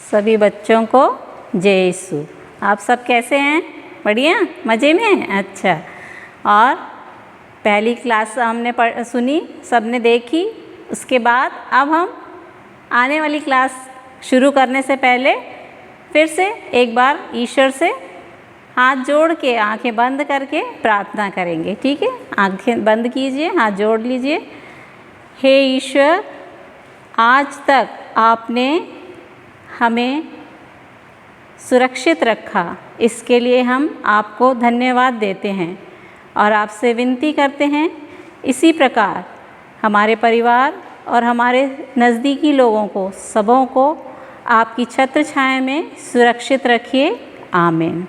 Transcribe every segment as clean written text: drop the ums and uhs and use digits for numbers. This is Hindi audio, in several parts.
सभी बच्चों को जय यीशु। आप सब कैसे हैं? बढ़िया, मज़े में? अच्छा। और पहली क्लास हमने सुनी, सबने देखी। उसके बाद अब हम आने वाली क्लास शुरू करने से पहले फिर से एक बार ईश्वर से हाथ जोड़ के, आंखें बंद करके प्रार्थना करेंगे। ठीक है, आंखें बंद कीजिए, हाथ जोड़ लीजिए। हे ईश्वर, आज तक आपने हमें सुरक्षित रखा, इसके लिए हम आपको धन्यवाद देते हैं और आपसे विनती करते हैं इसी प्रकार हमारे परिवार और हमारे नज़दीकी लोगों को, सबों को आपकी छत्र छाया में सुरक्षित रखिए। आमीन।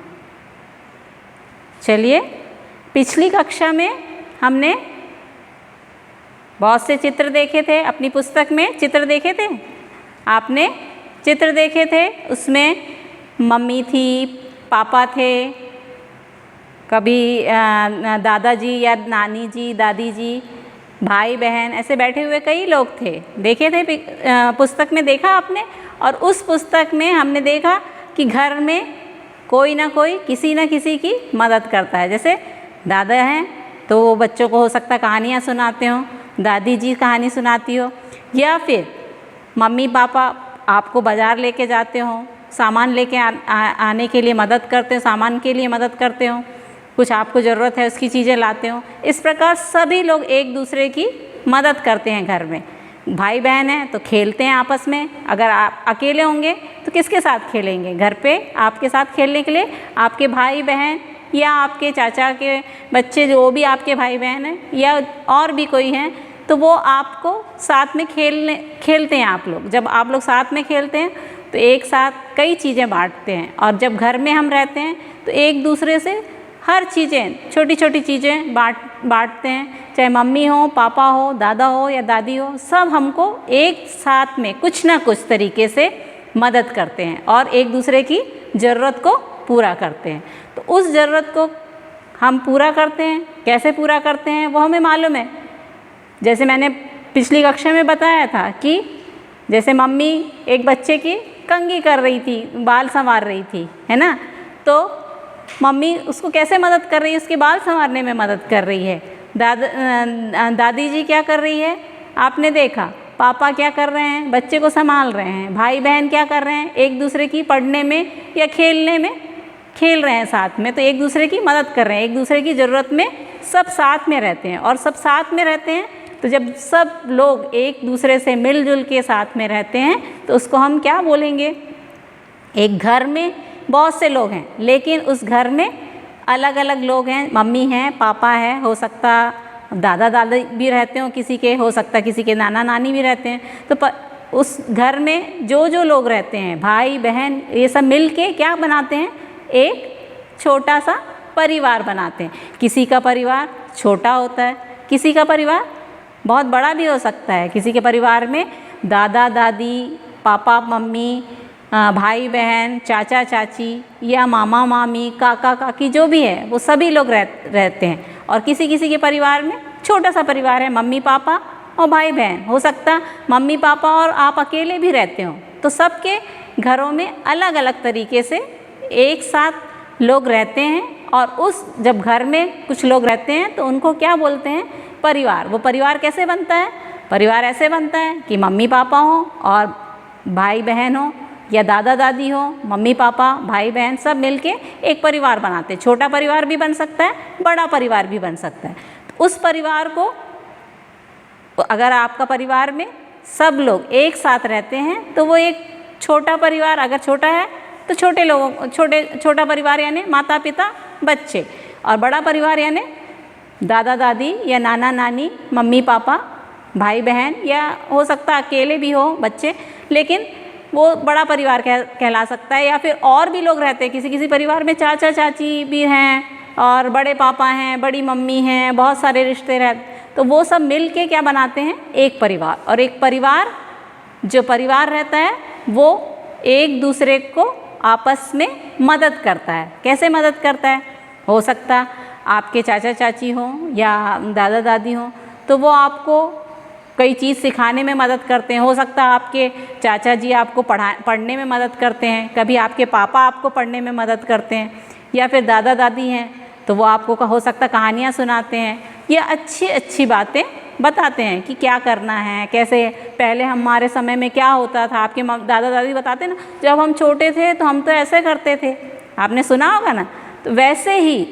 चलिए, पिछली कक्षा में हमने बहुत से चित्र देखे थे। अपनी पुस्तक में चित्र देखे थे, आपने चित्र देखे थे। उसमें मम्मी थी, पापा थे, कभी दादाजी या नानी जी, दादी जी, भाई बहन, ऐसे बैठे हुए कई लोग थे। देखे थे पुस्तक में, देखा आपने। और उस पुस्तक में हमने देखा कि घर में कोई ना कोई किसी न किसी की मदद करता है। जैसे दादा हैं तो वो बच्चों को हो सकता है कहानियाँ सुनाते हो, दादी जी कहानी सुनाती हो, या फिर मम्मी पापा आपको बाज़ार लेके जाते हो, सामान लेके आने के लिए मदद करते हो, सामान के लिए मदद करते हो, कुछ आपको ज़रूरत है उसकी चीज़ें लाते हो। इस प्रकार सभी लोग एक दूसरे की मदद करते हैं घर में। भाई बहन हैं तो खेलते हैं आपस में। अगर आप अकेले होंगे तो किसके साथ खेलेंगे? घर पे आपके साथ खेलने के लिए आपके भाई बहन या आपके चाचा के बच्चे, जो भी आपके भाई बहन हैं, या और भी कोई हैं, तो वो आपको साथ में खेलते हैं। आप लोग जब आप लोग साथ में खेलते हैं तो एक साथ कई चीज़ें बांटते हैं। और जब घर में हम रहते हैं तो एक दूसरे से हर चीज़ें, छोटी छोटी चीज़ें बांटते हैं। चाहे मम्मी हो, पापा हो, दादा हो या दादी हो, सब हमको एक साथ में कुछ ना कुछ तरीके से मदद करते हैं और एक दूसरे की ज़रूरत को पूरा करते हैं। तो उस ज़रूरत को हम पूरा करते हैं। कैसे पूरा करते हैं वो हमें मालूम है। जैसे मैंने पिछली कक्षा में बताया था कि जैसे मम्मी एक बच्चे की कंघी कर रही थी, बाल संवार रही थी, है ना, तो मम्मी उसको कैसे मदद कर रही है? उसके बाल संवारने में मदद कर रही है। दादी जी क्या कर रही है? आपने देखा। पापा क्या कर रहे हैं? बच्चे को संभाल रहे हैं। भाई बहन क्या कर रहे हैं? एक दूसरे की पढ़ने में या खेलने में खेल रहे हैं साथ में। तो एक दूसरे की मदद कर रहे हैं, एक दूसरे की ज़रूरत में सब साथ में रहते हैं। और सब साथ में रहते हैं तो जब सब लोग एक दूसरे से मिलजुल के साथ में रहते हैं तो उसको हम क्या बोलेंगे? एक घर में बहुत से लोग हैं, लेकिन उस घर में अलग अलग लोग हैं। मम्मी हैं, पापा है, हो सकता दादा दादी भी रहते हो किसी के, हो सकता किसी के नाना नानी भी रहते हैं। तो उस घर में जो जो लोग रहते हैं, भाई बहन, ये सब मिल के क्या बनाते हैं? एक छोटा सा परिवार बनाते हैं। किसी का परिवार छोटा होता है, किसी का परिवार बहुत बड़ा भी हो सकता है। किसी के परिवार में दादा दादी, पापा मम्मी, भाई बहन, चाचा चाची या मामा मामी, काका काकी, जो भी है वो सभी लोग रहते हैं। और किसी किसी के परिवार में छोटा सा परिवार है, मम्मी पापा और भाई बहन। हो सकता मम्मी पापा और आप अकेले भी रहते हो। तो सबके घरों में अलग अलग तरीके से एक साथ लोग रहते हैं। और उस जब घर में कुछ लोग रहते हैं तो उनको क्या बोलते हैं? परिवार। वो परिवार कैसे बनता है? परिवार ऐसे बनता है कि मम्मी पापा हो और भाई बहन हो, या दादा दादी हो, मम्मी पापा, भाई बहन, सब मिलके एक परिवार बनाते हैं। छोटा परिवार भी बन सकता है, बड़ा परिवार भी बन सकता है। तो उस परिवार को, अगर आपका परिवार में सब लोग एक साथ रहते हैं तो वो एक छोटा परिवार, अगर छोटा है तो छोटा परिवार यानी माता पिता बच्चे, और बड़ा परिवार यानी दादा दादी या नाना नानी, मम्मी पापा, भाई बहन, या हो सकता अकेले भी हो बच्चे, लेकिन वो बड़ा परिवार कहला सकता है। या फिर और भी लोग रहते हैं, किसी किसी परिवार में चाचा चाची भी हैं और बड़े पापा हैं, बड़ी मम्मी हैं, बहुत सारे रिश्ते रहते, तो वो सब मिल के क्या बनाते हैं? एक परिवार। और एक परिवार, जो परिवार रहता है वो एक दूसरे को आपस में मदद करता है। कैसे मदद करता है? हो सकता आपके चाचा चाची हों या दादा दादी हों तो वो आपको कई चीज़ सिखाने में मदद करते हैं। हो सकता है आपके चाचा जी आपको पढ़ने में मदद करते हैं, कभी आपके पापा आपको पढ़ने में मदद करते हैं, या फिर दादा दादी हैं तो वो आपको हो सकता कहानियाँ सुनाते हैं या अच्छी अच्छी बातें बताते हैं कि क्या करना है, कैसे पहले हमारे समय में क्या होता था। आपके दादा दादी बताते ना, जब हम छोटे थे तो हम तो ऐसे करते थे, आपने सुना होगा ना। तो वैसे ही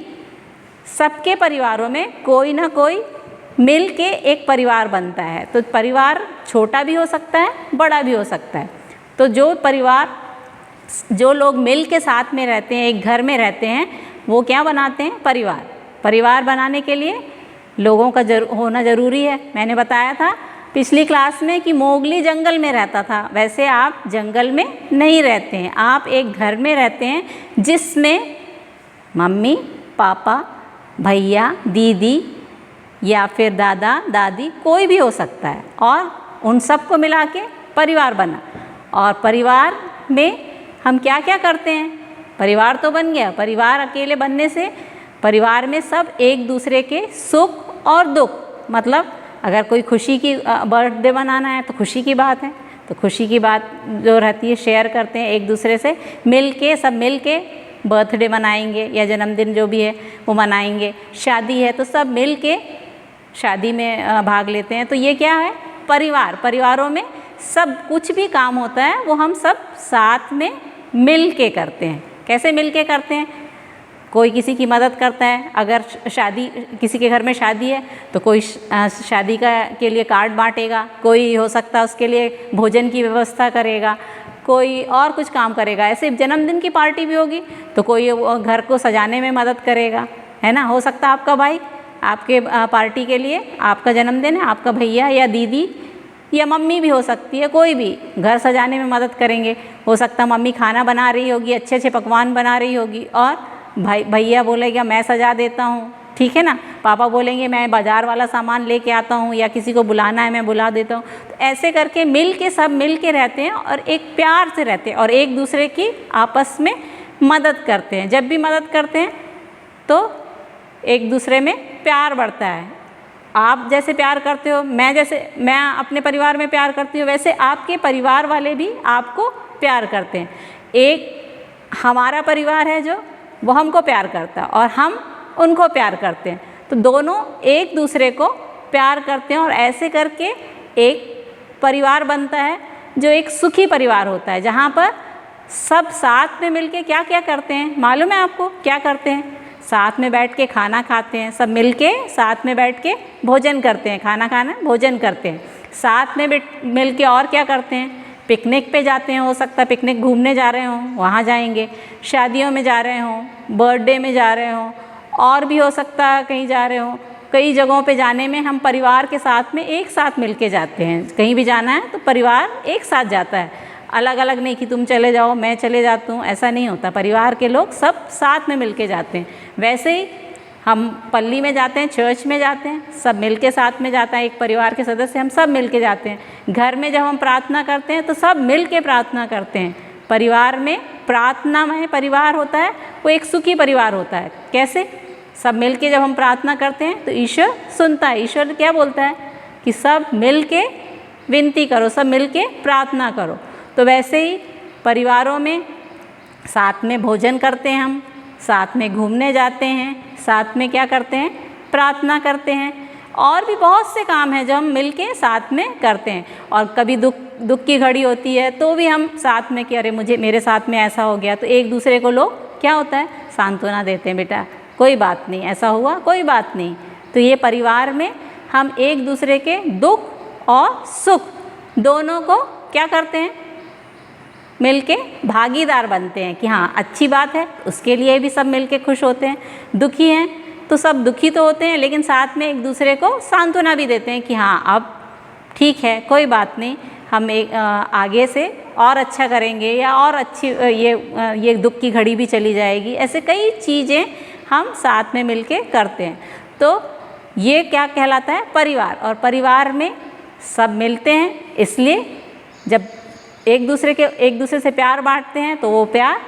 सबके परिवारों में कोई ना कोई मिल के एक परिवार बनता है। तो परिवार छोटा भी हो सकता है, बड़ा भी हो सकता है। तो जो लोग मिल के साथ में रहते हैं, एक घर में रहते हैं, वो क्या बनाते हैं? परिवार। परिवार बनाने के लिए लोगों का होना ज़रूरी है। मैंने बताया था पिछली क्लास में कि मोगली जंगल में रहता था, वैसे आप जंगल में नहीं रहते हैं, आप एक घर में रहते हैं जिसमें मम्मी पापा, भैया दीदी या फिर दादा दादी, कोई भी हो सकता है, और उन सबको मिला के परिवार बना। और परिवार में हम क्या क्या करते हैं? परिवार तो बन गया, परिवार अकेले बनने से परिवार में सब एक दूसरे के सुख और दुख, मतलब अगर कोई खुशी की बर्थडे मनाना है तो खुशी की बात है, तो खुशी की बात जो रहती है शेयर करते हैं एक दूसरे से, सब मिल के बर्थडे मनाएंगे या जन्मदिन जो भी है वो मनाएंगे। शादी है तो सब मिल के शादी में भाग लेते हैं। तो ये क्या है? परिवार। परिवारों में सब कुछ भी काम होता है वो हम सब साथ में मिल के करते हैं। कैसे मिल के करते हैं? कोई किसी की मदद करता है, अगर किसी के घर में शादी है तो कोई शादी के लिए कार्ड बांटेगा, कोई हो सकता है उसके लिए भोजन की व्यवस्था करेगा, कोई और कुछ काम करेगा। ऐसे जन्मदिन की पार्टी भी होगी तो कोई घर को सजाने में मदद करेगा, है ना। हो सकता है आपका भाई आपके पार्टी के लिए, आपका जन्मदिन है, आपका भैया या दीदी या मम्मी भी हो सकती है, कोई भी घर सजाने में मदद करेंगे। हो सकता है मम्मी खाना बना रही होगी, अच्छे अच्छे पकवान बना रही होगी, और भैया बोलेगा मैं सजा देता हूँ, ठीक है ना। पापा बोलेंगे मैं बाज़ार वाला सामान लेके आता हूँ, या किसी को बुलाना है मैं बुला देता हूँ। तो ऐसे करके सब मिल के रहते हैं और एक प्यार से रहते हैं और एक दूसरे की आपस में मदद करते हैं। जब भी मदद करते हैं तो एक दूसरे में प्यार बढ़ता है। आप जैसे प्यार करते हो, मैं अपने परिवार में प्यार करती हूँ, वैसे आपके परिवार वाले भी आपको प्यार करते हैं। एक हमारा परिवार है जो वो हमको प्यार करता है और हम उनको प्यार करते हैं, तो दोनों एक दूसरे को प्यार करते हैं और ऐसे करके एक परिवार बनता है जो एक सुखी परिवार होता है, जहाँ पर सब साथ में मिलके क्या क्या करते हैं मालूम है आपको? क्या करते हैं? साथ में बैठ के खाना खाते हैं, सब मिलके साथ में बैठ के भोजन करते हैं, खाना भोजन करते हैं। साथ में मिलके और क्या करते हैं? पिकनिक पे जाते हैं, हो सकता है पिकनिक घूमने जा रहे हों, वहाँ जाएंगे। शादियों में जा रहे हों, बर्थडे में जा रहे हों, और भी हो सकता है कहीं जा रहे हों। कई जगहों पे जाने में हम परिवार के साथ में एक साथ मिलके जाते हैं। कहीं भी जाना है तो परिवार एक साथ जाता है, अलग अलग नहीं कि तुम चले जाओ मैं चले जाता हूँ, ऐसा नहीं होता। परिवार के लोग सब साथ में मिलके जाते हैं। वैसे ही हम पल्ली में जाते हैं, चर्च में जाते हैं, सब मिलके साथ में जाता है, एक परिवार के सदस्य हम सब मिलके जाते हैं। घर में जब हम प्रार्थना करते हैं तो सब मिलके प्रार्थना करते हैं। परिवार में प्रार्थनामय परिवार होता है, वो एक सुखी परिवार होता है। कैसे? सब मिलके जब हम प्रार्थना करते हैं तो ईश्वर सुनता है। ईश्वर क्या बोलता है कि सब मिलके विनती करो, सब मिलके प्रार्थना करो। तो वैसे ही परिवारों में साथ में भोजन करते हैं, हम साथ में घूमने जाते हैं, साथ में क्या करते हैं? प्रार्थना करते हैं, और भी बहुत से काम हैं जो हम मिलके साथ में करते हैं। और कभी दुख की घड़ी होती है तो भी हम साथ में कि अरे मेरे साथ में ऐसा हो गया, तो एक दूसरे को लोग क्या होता है? सांत्वना देते हैं, बेटा कोई बात नहीं, ऐसा हुआ कोई बात नहीं। तो ये परिवार में हम एक दूसरे के दुख और सुख दोनों को क्या करते हैं? मिलके भागीदार बनते हैं कि हाँ अच्छी बात है, उसके लिए भी सब मिलके खुश होते हैं। दुखी हैं तो सब दुखी तो होते हैं, लेकिन साथ में एक दूसरे को सांत्वना भी देते हैं कि हाँ अब ठीक है, कोई बात नहीं, हम आगे से और अच्छा करेंगे, या और अच्छी ये दुख की घड़ी भी चली जाएगी। ऐसे कई चीज़ें हम साथ में मिलके करते हैं। तो ये क्या कहलाता है? परिवार। और परिवार में सब मिलते हैं, इसलिए जब एक दूसरे से प्यार बांटते हैं तो वो प्यार,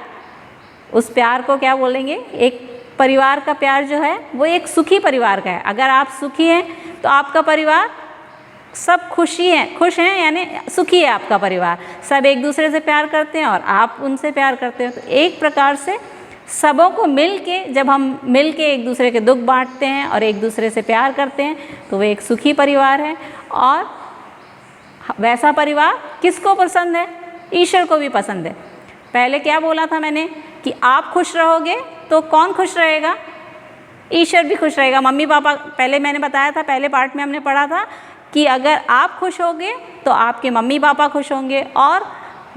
उस प्यार को क्या बोलेंगे? एक परिवार का प्यार जो है वो एक सुखी परिवार का है। अगर आप सुखी हैं तो आपका परिवार सब खुश हैं यानी सुखी है आपका परिवार, सब एक दूसरे से प्यार करते हैं और आप उनसे प्यार करते हो। तो एक प्रकार से सबों को मिल के, जब हम मिल के एक दूसरे के दुख बांटते हैं और एक दूसरे से प्यार करते हैं तो वो एक सुखी परिवार है। और वैसा परिवार किसको पसंद है? ईश्वर को भी पसंद है। पहले क्या बोला था मैंने कि आप खुश रहोगे तो कौन खुश रहेगा? ईश्वर भी खुश रहेगा। मम्मी पापा, पहले मैंने बताया था, पहले पार्ट में हमने पढ़ा था कि अगर आप खुश होगे तो आपके मम्मी पापा खुश होंगे, और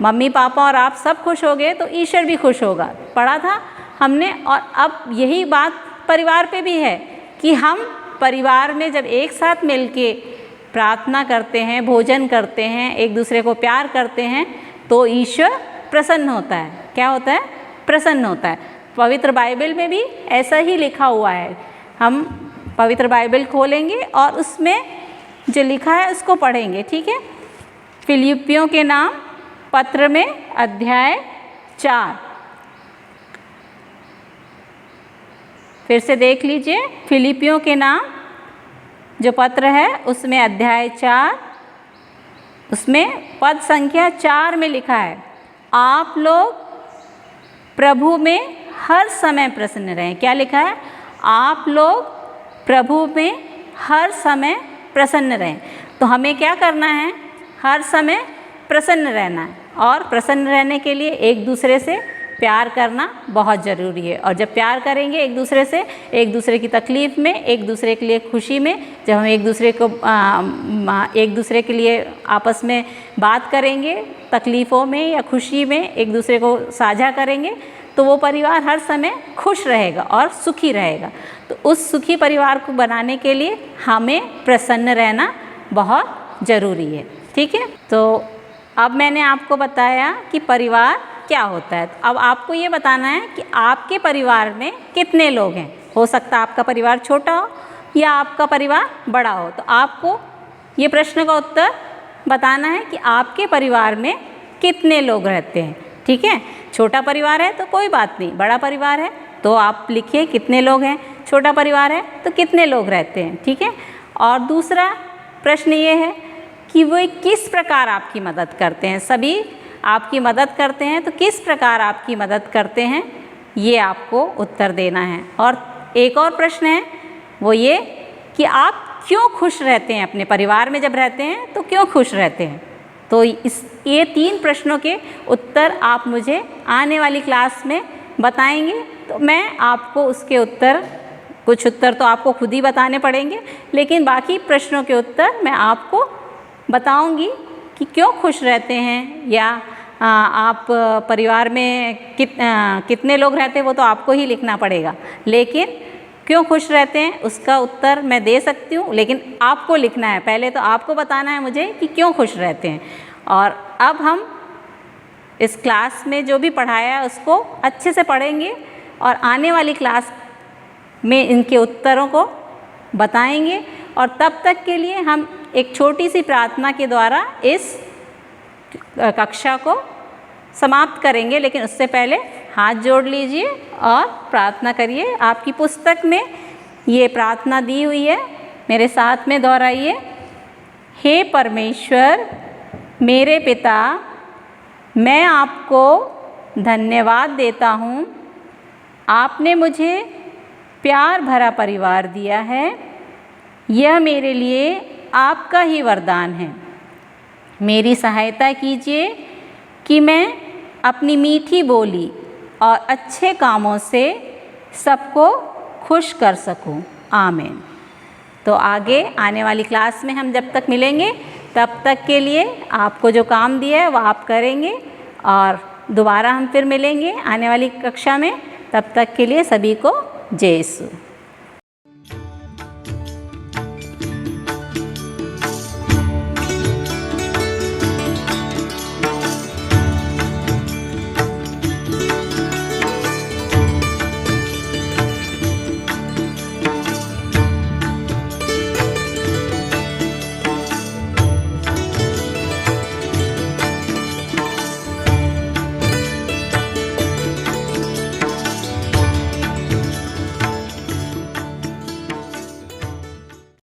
मम्मी पापा और आप सब खुश होगे तो ईश्वर भी खुश होगा, पढ़ा था हमने। और अब यही बात परिवार पे भी है कि हम परिवार में जब एक साथ मिलके प्रार्थना करते हैं, भोजन करते हैं, एक दूसरे को प्यार करते हैं तो ईश्वर प्रसन्न होता है। क्या होता है? प्रसन्न होता है। पवित्र बाइबल में भी ऐसा ही लिखा हुआ है। हम पवित्र बाइबल खोलेंगे और उसमें जो लिखा है उसको पढ़ेंगे, ठीक है। फिलिप्पियों के नाम पत्र में अध्याय 4, फिर से देख लीजिए। फिलिप्पियों के नाम जो पत्र है उसमें अध्याय 4, उसमें पद संख्या 4 में लिखा है, आप लोग प्रभु में हर समय प्रसन्न रहें। क्या लिखा है? आप लोग प्रभु में हर समय प्रसन्न रहें। तो हमें क्या करना है? हर समय प्रसन्न रहना है, और प्रसन्न रहने के लिए एक दूसरे से प्यार करना बहुत ज़रूरी है। और जब प्यार करेंगे एक दूसरे से, एक दूसरे की तकलीफ़ में, एक दूसरे के लिए खुशी में, जब हम एक दूसरे के लिए आपस में बात करेंगे, तकलीफ़ों में या खुशी में एक दूसरे को साझा करेंगे, तो वो परिवार हर समय खुश रहेगा और सुखी रहेगा। तो उस सुखी परिवार को बनाने के लिए हमें प्रसन्न रहना बहुत ज़रूरी है, ठीक है। तो अब मैंने आपको बताया कि परिवार क्या होता है। तो अब आपको ये बताना है कि आपके परिवार में कितने लोग हैं। हो सकता है आपका परिवार छोटा हो या आपका परिवार बड़ा हो। तो आपको ये प्रश्न का उत्तर बताना है कि आपके परिवार में कितने लोग रहते हैं, ठीक है। छोटा परिवार है तो कोई बात नहीं, बड़ा परिवार है तो आप लिखिए कितने लोग हैं, छोटा परिवार है तो कितने लोग रहते हैं, ठीक है। और दूसरा प्रश्न ये है कि वो किस प्रकार आपकी मदद करते हैं। सभी आपकी मदद करते हैं तो किस प्रकार आपकी मदद करते हैं, ये आपको उत्तर देना है। और एक और प्रश्न है वो ये कि आप क्यों खुश रहते हैं अपने परिवार में, जब रहते हैं तो क्यों खुश रहते हैं। तो ये 3 प्रश्नों के उत्तर आप मुझे आने वाली क्लास में बताएंगे। तो मैं आपको उसके उत्तर, कुछ उत्तर तो आपको खुद ही बताने पड़ेंगे, लेकिन बाकी प्रश्नों के उत्तर मैं आपको बताऊंगी कि क्यों खुश रहते हैं, या आप परिवार में कितने लोग रहते हैं वो तो आपको ही लिखना पड़ेगा, लेकिन क्यों खुश रहते हैं उसका उत्तर मैं दे सकती हूँ, लेकिन आपको लिखना है। पहले तो आपको बताना है मुझे कि क्यों खुश रहते हैं। और अब हम इस क्लास में जो भी पढ़ाया है उसको अच्छे से पढ़ेंगे और आने वाली क्लास में इनके उत्तरों को बताएंगे। और तब तक के लिए हम एक छोटी सी प्रार्थना के द्वारा इस कक्षा को समाप्त करेंगे, लेकिन उससे पहले हाथ जोड़ लीजिए और प्रार्थना करिए। आपकी पुस्तक में ये प्रार्थना दी हुई है, मेरे साथ में दोहराइए। हे परमेश्वर मेरे पिता, मैं आपको धन्यवाद देता हूँ, आपने मुझे प्यार भरा परिवार दिया है। यह मेरे लिए आपका ही वरदान है। मेरी सहायता कीजिए कि मैं अपनी मीठी बोली और अच्छे कामों से सबको खुश कर सकूं। आमीन। तो आगे आने वाली क्लास में हम जब तक मिलेंगे तब तक के लिए आपको जो काम दिया है वो आप करेंगे, और दोबारा हम फिर मिलेंगे आने वाली कक्षा में। तब तक के लिए सभी को जय यीशु।